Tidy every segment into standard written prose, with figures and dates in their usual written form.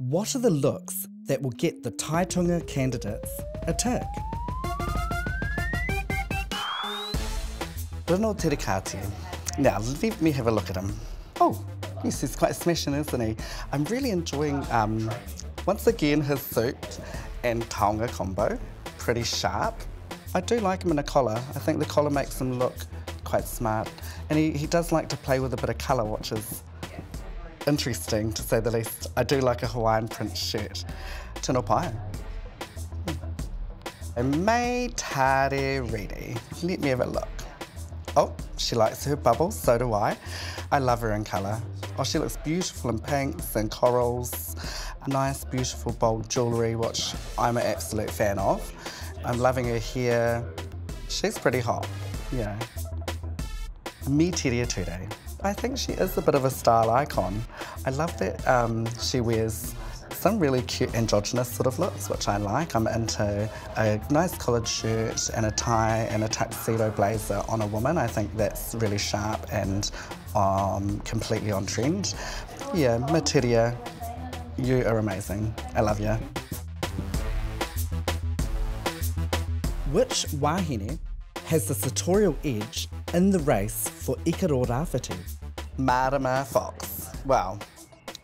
What are the looks that will get the Tai Tonga candidates a tick? Bruno Terikati. Now, let me have a look at him. Oh, yes, he's quite smashing, isn't he? I'm really enjoying, once again, his suit and taonga combo. Pretty sharp. I do like him in a collar. I think the collar makes him look quite smart. And he does like to play with a bit of colour, which is interesting, to say the least. I do like a Hawaiian print shirt. Tino pai. Mai tare riri. Let me have a look. Oh, she likes her bubbles, so do I. I love her in colour. Oh, she looks beautiful in pinks and corals. Nice, beautiful, bold jewellery, which I'm an absolute fan of. I'm loving her hair. She's pretty hot, yeah. Me tere ture. I think she is a bit of a style icon. I love that she wears some really cute androgynous sort of looks, which I like. I'm into a nice collared shirt and a tie and a tuxedo blazer on a woman. I think that's really sharp and completely on trend. Yeah, Materia, you are amazing. I love you. Which wahine has the sartorial edge in the race for Ikaroa-Rāwhiti? Marama Fox. Well,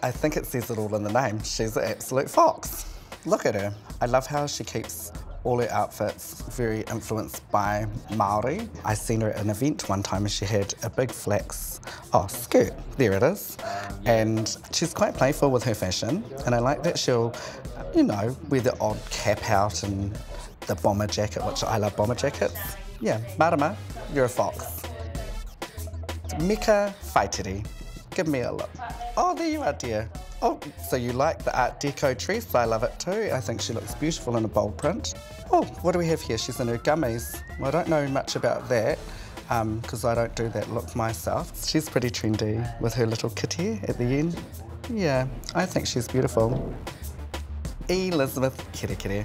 I think it says it all in the name. She's an absolute fox. Look at her. I love how she keeps all her outfits very influenced by Māori. I seen her at an event one time and she had a big flax skirt. There it is. And she's quite playful with her fashion. And I like that she'll, you know, wear the odd cap out and the bomber jacket, which I love bomber jackets. Yeah, Marama, you're a fox. Mika Whaitiri. Give me a look. Oh, there you are, dear. Oh, so you like the Art Deco dress? I love it too. I think she looks beautiful in a bold print. Oh, what do we have here? She's in her gummies. Well, I don't know much about that because I don't do that look myself. She's pretty trendy with her little kitty at the end. Yeah, I think she's beautiful. Elizabeth Kirikiri.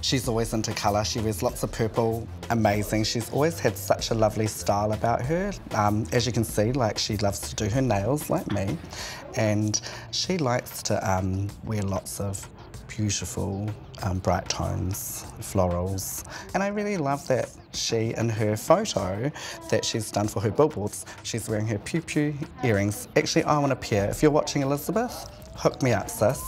She's always into colour. She wears lots of purple. Amazing. She's always had such a lovely style about her. As you can see, like, she loves to do her nails like me, and she likes to wear lots of beautiful bright tones, florals. And I really love that she, in her photo that she's done for her billboards, she's wearing her pew pew earrings. Actually, I want a pair. If you're watching, Elizabeth, hook me up, sis.